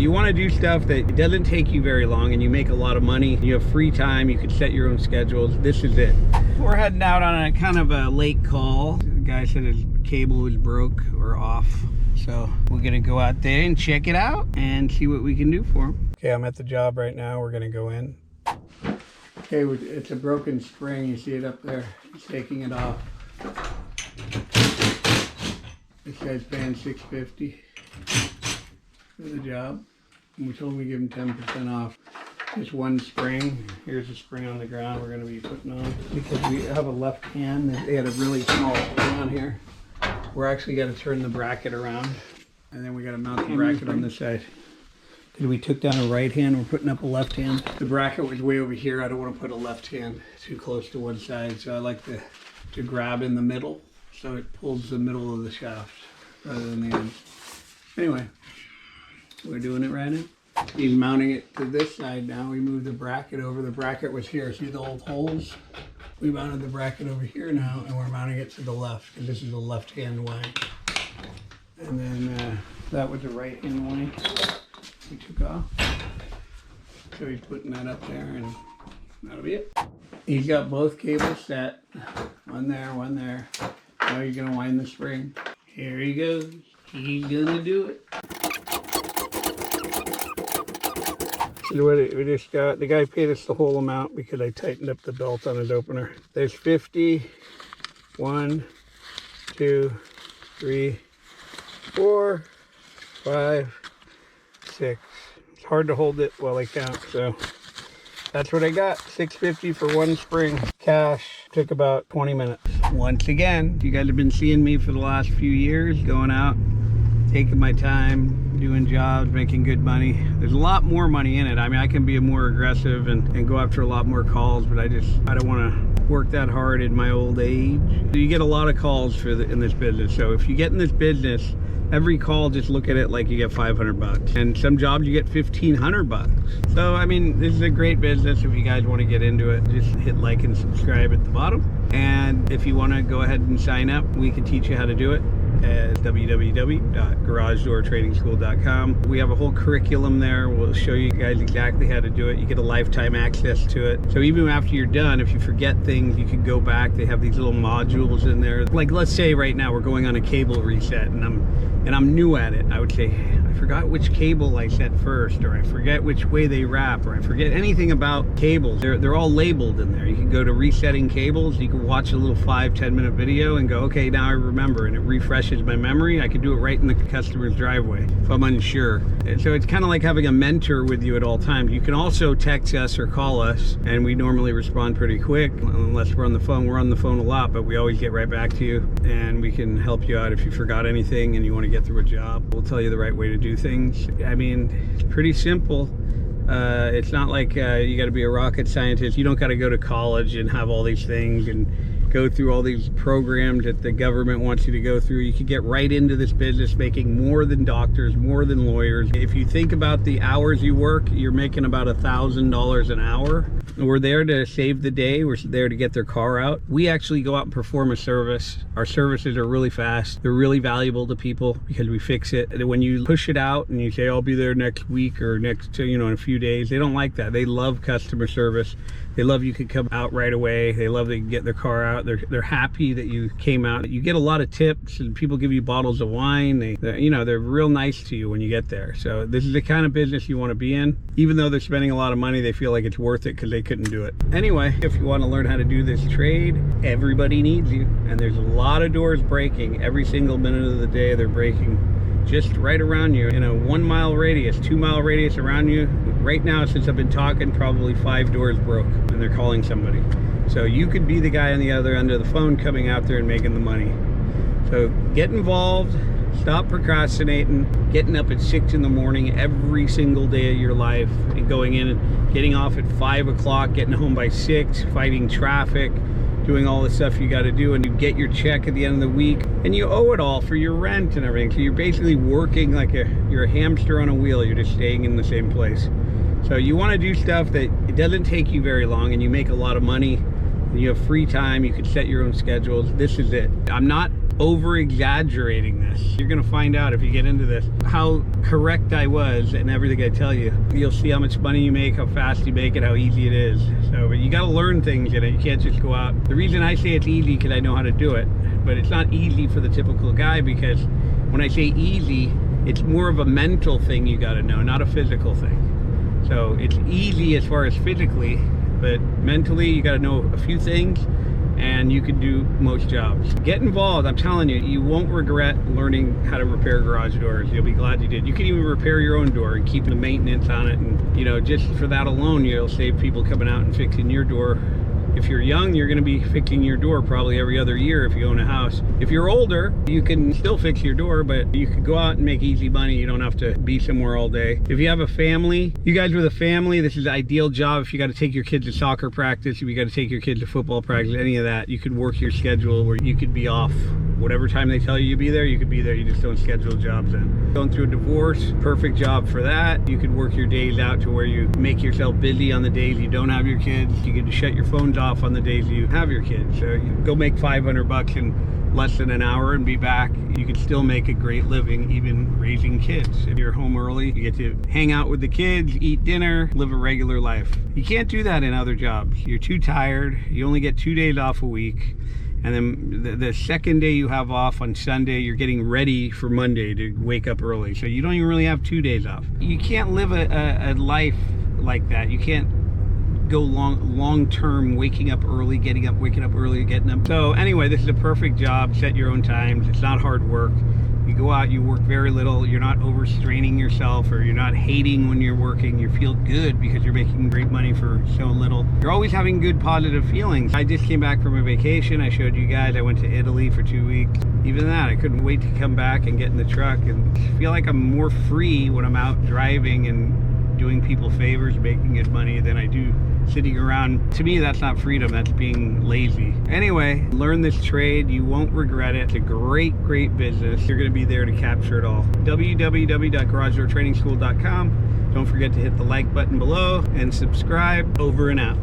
You want to do stuff that it doesn't take you very long and you make a lot of money. You have free time, you can set your own schedules. This is it. We're heading out on a kind of a late call. The guy said his cable was broke or off. So we're gonna go out there and check it out and see what we can do for him. Okay, I'm at the job right now. We're gonna go in. Okay, it's a broken spring. You see it up there. He's taking it off. This guy's paying $650 for the job. And we told him we give him 10% off. Just one spring. Here's a spring on the ground we're going to be putting on. Because we have a left hand, they had a really small spring on here. We're actually got to turn the bracket around. And then we got to mount the bracket on this side. Because we took down a right hand, we're putting up a left hand. The bracket was way over here. I don't want to put a left hand too close to one side. So I like to grab in the middle. So it pulls the middle of the shaft rather than the end. Anyway, we're doing it right now. He's mounting it to this side now. We moved the bracket over. The bracket was here. See the old holes? We mounted the bracket over here now, and we're mounting it to the left because this is the left-hand way. And then that was the right-hand way we took off. So he's putting that up there, and that'll be it. He's got both cables set. One there, one there. Now he's gonna wind the spring. Here he goes. He's gonna do it. So what we just got, the guy paid us the whole amount because I tightened up the belt on his opener. There's 50, 1, 2, 3, 4, 5, 6. It's hard to hold it while I count, so that's what I got. $650 for one spring. Cash. Took about 20 minutes. Once again, you guys have been seeing me for the last few years, going out, taking my time, doing jobs, making good money. There's a lot more money in it. I mean, I can be more aggressive and go after a lot more calls, but I don't want to work that hard in my old age. You get a lot of calls in this business. So if you get in this business, every call, just look at it like you get $500. And some jobs you get $1,500. So, I mean, this is a great business. If you guys want to get into it, just hit like and subscribe at the bottom. And if you want to go ahead and sign up, we can teach you how to do it at www.garagedoortrainingschool.com. We have a whole curriculum there. We'll show you guys exactly how to do it. You get a lifetime access to it. So even after you're done, if you forget things, you can go back. They have these little modules in there. Like, let's say right now we're going on a cable reset and I'm new at it. I would say, I forgot which cable I set first, or I forget which way they wrap, or I forget anything about cables. They're all labeled in there. You can go to resetting cables. You can watch a little 5-10 minute video and go, okay, now I remember, and it refreshes my memory. I can do it right in the customer's driveway if I'm unsure. And so it's kind of like having a mentor with you at all times. You can also text us or call us, and we normally respond pretty quick. Unless we're on the phone. We're on the phone a lot, but we always get right back to you, and we can help you out if you forgot anything and you want to get through a job. We'll tell you the right way to do things. I mean, it's pretty simple. It's not like you got to be a rocket scientist. You don't got to go to college and have all these things and go through all these programs that the government wants you to go through. You can get right into this business making more than doctors, more than lawyers. If you think about the hours you work, you're making about $1,000 an hour. We're there to save the day. We're there to get their car out. We actually go out and perform a service. Our services are really fast. They're really valuable to people because we fix it. And when you push it out and you say, I'll be there next week or next, in a few days, they don't like that. They love customer service. They love you could come out right away. They love they can get their car out. They're happy that you came out. You get a lot of tips and people give you bottles of wine. They're real nice to you when you get there. So this is the kind of business you want to be in. Even though they're spending a lot of money, they feel like it's worth it because they couldn't do it. Anyway, if you want to learn how to do this trade, everybody needs you. And there's a lot of doors breaking. Every single minute of the day, they're breaking just right around you in a 1 mile radius, 2 mile radius around you. Right now, since I've been talking, probably 5 doors broke and they're calling somebody. So you could be the guy on the other end of the phone coming out there and making the money. So get involved, stop procrastinating, getting up at 6 in the morning every single day of your life and going in and getting off at 5 o'clock, getting home by 6, fighting traffic, doing all the stuff you got to do, and you get your check at the end of the week and you owe it all for your rent and everything. So you're basically working like you're a hamster on a wheel. You're just staying in the same place. So you want to do stuff that it doesn't take you very long and you make a lot of money and you have free time. You can set your own schedules. This is it. I'm not over exaggerating this. You're gonna find out if you get into this how correct I was in everything I tell you. You'll see how much money you make, how fast you make it, how easy it is. So, but you gotta learn things in it. You can't just go out. The reason I say it's easy because I know how to do it, but it's not easy for the typical guy, because when I say easy, it's more of a mental thing you gotta know, not a physical thing. So it's easy as far as physically, but mentally you gotta know a few things and you can do most jobs. Get involved. I'm telling you, you won't regret learning how to repair garage doors. You'll be glad you did. You can even repair your own door and keep the maintenance on it, and you know, just for that alone you'll save people coming out and fixing your door. If you're young, you're going to be fixing your door probably every other year if you own a house. If you're older, you can still fix your door, but you can go out and make easy money. You don't have to be somewhere all day. If you have a family, you guys with a family, this is the ideal job. If you got to take your kids to soccer practice, if you got to take your kids to football practice, any of that, you could work your schedule where you could be off. Whatever time they tell you to be there, you could be there. You just don't schedule jobs in. Going through a divorce, perfect job for that. You could work your days out to where you make yourself busy on the days you don't have your kids. You could shut your phones off on the days you have your kids. So you go make $500 in less than an hour and be back. You could still make a great living even raising kids. If you're home early, you get to hang out with the kids, eat dinner, live a regular life. You can't do that in other jobs. You're too tired. You only get 2 days off a week. And then the second day you have off on Sunday, you're getting ready for Monday to wake up early. So you don't even really have 2 days off. You can't live a life like that. You can't go long term, waking up early, getting up, waking up early, getting up. So anyway, this is a perfect job. Set your own times. It's not hard work. You go out, you work very little. You're not overstraining yourself, or you're not hating when you're working. You feel good because you're making great money for so little. You're always having good, positive feelings. I just came back from a vacation. I showed you guys. I went to Italy for 2 weeks. Even that, I couldn't wait to come back and get in the truck and feel like I'm more free when I'm out driving and doing people favors, making good money, than I do sitting around. To me, that's not freedom, that's being lazy. Anyway, learn this trade. You won't regret it. It's a great business. You're going to be there to capture it all. www.garagedoortrainingschool.com. Don't forget to hit the like button below and subscribe. Over and out.